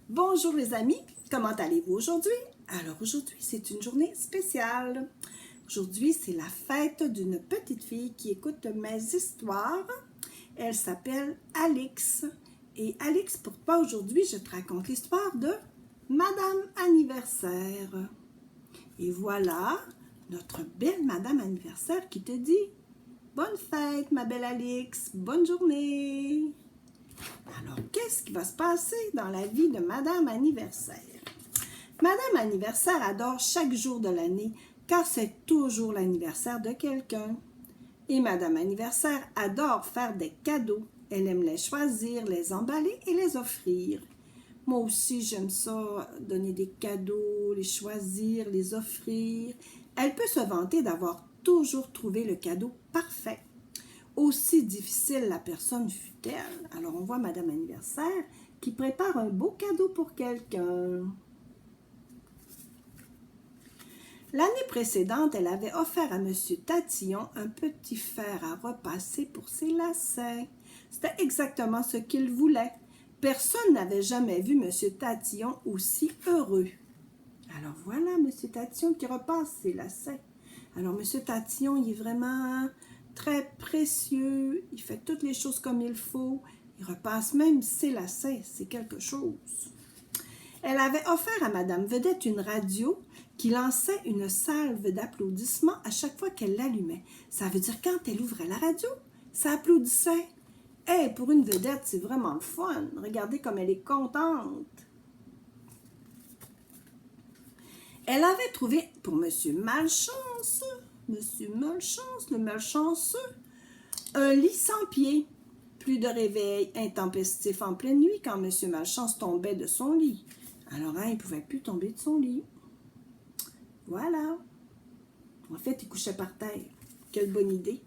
Bonjour les amis, comment allez-vous aujourd'hui? Alors aujourd'hui, c'est une journée spéciale. Aujourd'hui, c'est la fête d'une petite fille qui écoute mes histoires. Elle s'appelle Alix. Et Alix, pour toi aujourd'hui, je te raconte l'histoire de Madame Anniversaire. Et voilà notre belle Madame Anniversaire qui te dit « Bonne fête, ma belle Alix, bonne journée !» Alors, qu'est-ce qui va se passer dans la vie de Madame Anniversaire? Madame Anniversaire adore chaque jour de l'année car c'est toujours l'anniversaire de quelqu'un. Et Madame Anniversaire adore faire des cadeaux. Elle aime les choisir, les emballer et les offrir. Moi aussi, j'aime ça, donner des cadeaux, les choisir, les offrir. Elle peut se vanter d'avoir toujours trouvé le cadeau parfait. Aussi difficile la personne fut-elle. Alors, on voit Madame Anniversaire qui prépare un beau cadeau pour quelqu'un. L'année précédente, elle avait offert à M. Tatillon un petit fer à repasser pour ses lacets. C'était exactement ce qu'il voulait. Personne n'avait jamais vu M. Tatillon aussi heureux. Alors voilà M. Tatillon qui repasse ses lacets. Alors M. Tatillon, il est vraiment très précieux. Il fait toutes les choses comme il faut. Il repasse même ses lacets. C'est quelque chose. Elle avait offert à Madame Vedette une radio qui lançait une salve d'applaudissements à chaque fois qu'elle l'allumait. Ça veut dire quand elle ouvrait la radio, ça applaudissait. Hey, pour une vedette, c'est vraiment le fun. Regardez comme elle est contente. Elle avait trouvé pour Monsieur Malchance, le malchanceux, un lit sans pied. Plus de réveil intempestif en pleine nuit quand Monsieur Malchance tombait de son lit. Alors, il ne pouvait plus tomber de son lit. Voilà. En fait, il couchait par terre. Quelle bonne idée.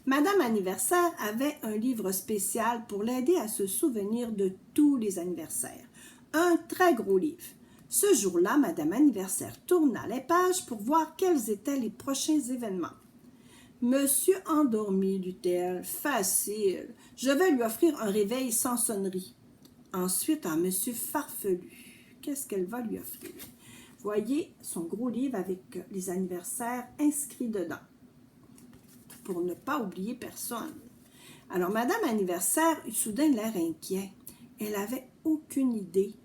Madame Anniversaire avait un livre spécial pour l'aider à se souvenir de tous les anniversaires. Un très gros livre. Ce jour-là, Madame Anniversaire tourna les pages pour voir quels étaient les prochains événements. Monsieur endormi, dit-elle, facile. Je vais lui offrir un réveil sans sonnerie. Ensuite, un monsieur farfelu. Qu'est-ce qu'elle va lui offrir? Voyez son gros livre avec les anniversaires inscrits dedans, pour ne pas oublier personne. Alors, Madame Anniversaire eut soudain l'air inquiet. Elle n'avait aucune idée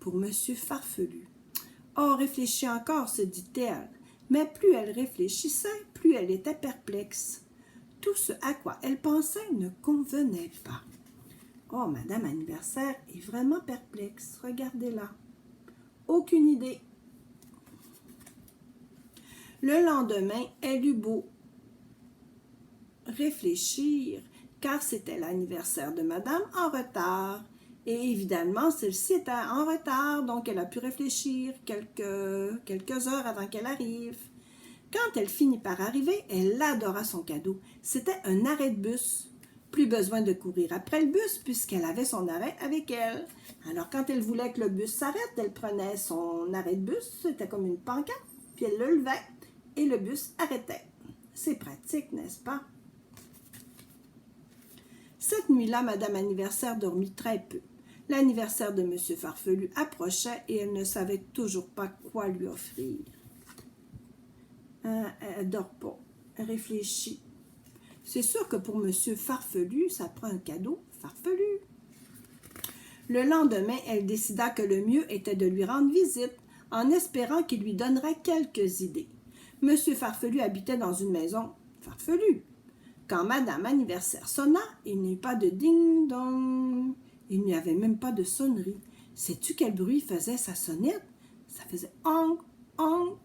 pour Monsieur Farfelu. « Oh, réfléchis encore, se dit-elle. » Mais plus elle réfléchissait, plus elle était perplexe. Tout ce à quoi elle pensait ne convenait pas. Oh, Madame Anniversaire est vraiment perplexe. Regardez-la. Aucune idée. Le lendemain, elle eut beau réfléchir, car c'était l'anniversaire de Madame en retard. Et évidemment, celle-ci était en retard, donc elle a pu réfléchir quelques heures avant qu'elle arrive. Quand elle finit par arriver, elle adora son cadeau. C'était un arrêt de bus. Plus besoin de courir après le bus puisqu'elle avait son arrêt avec elle. Alors, quand elle voulait que le bus s'arrête, elle prenait son arrêt de bus, c'était comme une pancarte, puis elle le levait et le bus arrêtait. C'est pratique, n'est-ce pas? Cette nuit-là, Madame Anniversaire dormit très peu. L'anniversaire de Monsieur Farfelu approchait et elle ne savait toujours pas quoi lui offrir. Elle dort pas, elle réfléchit. C'est sûr que pour Monsieur Farfelu, ça prend un cadeau farfelu. Le lendemain, elle décida que le mieux était de lui rendre visite, en espérant qu'il lui donnerait quelques idées. Monsieur Farfelu habitait dans une maison farfelue. Quand Madame Anniversaire sonna, il n'y eut pas de ding-dong. Il n'y avait même pas de sonnerie. Sais-tu quel bruit faisait sa sonnette? Ça faisait « ong, ong ».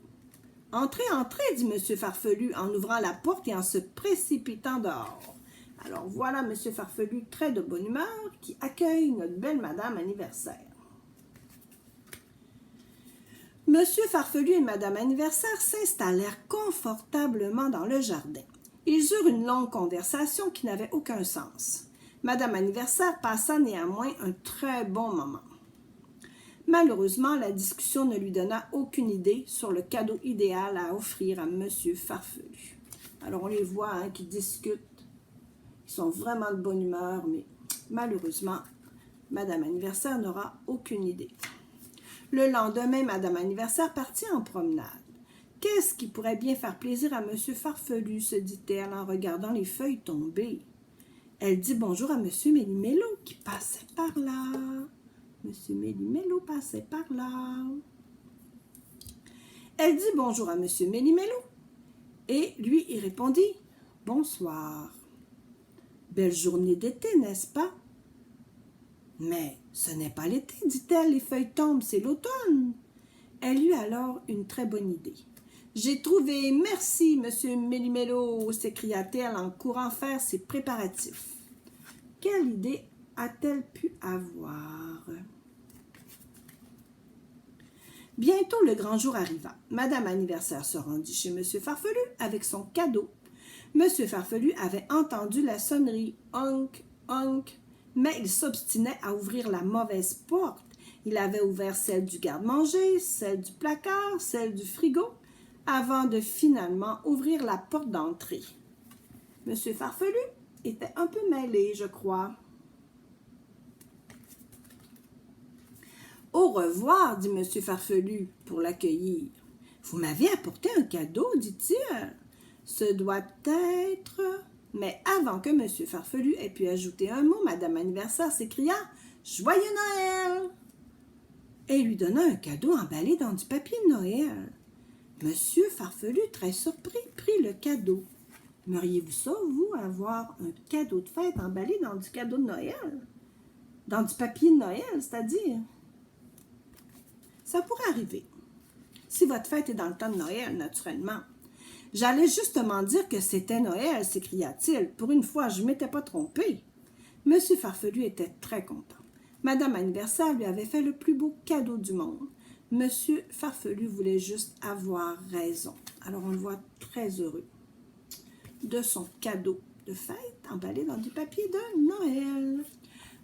« Entrez, entrez » dit Monsieur Farfelu en ouvrant la porte et en se précipitant dehors. Alors voilà Monsieur Farfelu très de bonne humeur qui accueille notre belle Madame Anniversaire. Monsieur Farfelu et Madame Anniversaire s'installèrent confortablement dans le jardin. Ils eurent une longue conversation qui n'avait aucun sens. Madame Anniversaire passa néanmoins un très bon moment. Malheureusement, la discussion ne lui donna aucune idée sur le cadeau idéal à offrir à Monsieur Farfelu. Alors, on les voit qui discutent. Ils sont vraiment de bonne humeur, mais malheureusement, Madame Anniversaire n'aura aucune idée. Le lendemain, Madame Anniversaire partit en promenade. Qu'est-ce qui pourrait bien faire plaisir à Monsieur Farfelu, se dit-elle en regardant les feuilles tomber. Elle dit bonjour à Monsieur Méli-Mélo qui passait par là. Monsieur Méli-Mélo passait par là. Elle dit bonjour à Monsieur Méli-Mélo et lui y répondit bonsoir. Belle journée d'été, n'est-ce pas? Mais ce n'est pas l'été, dit-elle, les feuilles tombent, c'est l'automne. Elle eut alors une très bonne idée. J'ai trouvé, merci, Monsieur Méli-Mélo, s'écria-t-elle en courant faire ses préparatifs. Quelle idée a-t-elle pu avoir? Bientôt le grand jour arriva. Madame Anniversaire se rendit chez Monsieur Farfelu avec son cadeau. Monsieur Farfelu avait entendu la sonnerie « honk, honk », mais il s'obstinait à ouvrir la mauvaise porte. Il avait ouvert celle du garde-manger, celle du placard, celle du frigo, avant de finalement ouvrir la porte d'entrée. Monsieur Farfelu était un peu mêlé, je crois. « Au revoir, dit Monsieur Farfelu pour l'accueillir. Vous m'avez apporté un cadeau, dit-il. Ce doit être... » Mais avant que Monsieur Farfelu ait pu ajouter un mot, Madame Anniversaire s'écria « Joyeux Noël !» et lui donna un cadeau emballé dans du papier de Noël. Monsieur Farfelu, très surpris, prit le cadeau. Aimeriez-vous ça, vous, avoir un cadeau de fête emballé dans du cadeau de Noël? Dans du papier de Noël, c'est-à-dire? Ça pourrait arriver. Si votre fête est dans le temps de Noël, naturellement. J'allais justement dire que c'était Noël, s'écria-t-il. Pour une fois, je ne m'étais pas trompé. Monsieur Farfelu était très content. Madame Anniversaire lui avait fait le plus beau cadeau du monde. Monsieur Farfelu voulait juste avoir raison. Alors on le voit très heureux de son cadeau de fête emballé dans du papier de Noël.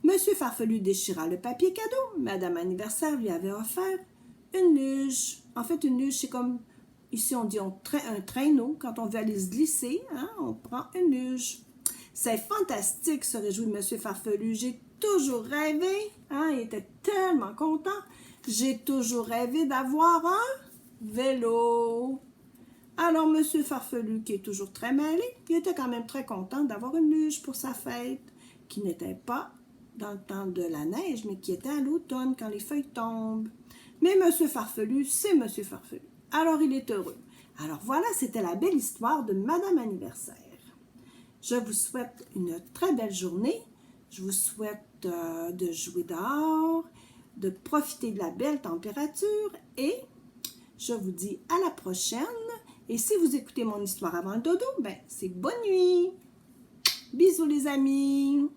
Monsieur Farfelu déchira le papier cadeau. Madame Anniversaire lui avait offert une luge. En fait, une luge, c'est comme, ici on dit un traîneau. Quand on veut aller se glisser, hein, on prend une luge. C'est fantastique, se réjouit Monsieur Farfelu. J'ai toujours rêvé, hein, il était tellement content. J'ai toujours rêvé d'avoir un vélo. Alors, Monsieur Farfelu, qui est toujours très mêlé, il était quand même très content d'avoir une luge pour sa fête, qui n'était pas dans le temps de la neige, mais qui était à l'automne, quand les feuilles tombent. Mais Monsieur Farfelu, c'est Monsieur Farfelu. Alors, il est heureux. Alors, voilà, c'était la belle histoire de Madame Anniversaire. Je vous souhaite une très belle journée. Je vous souhaite de jouer dehors, de profiter de la belle température et je vous dis à la prochaine. Et si vous écoutez mon histoire avant le dodo, ben c'est bonne nuit. Bisous les amis.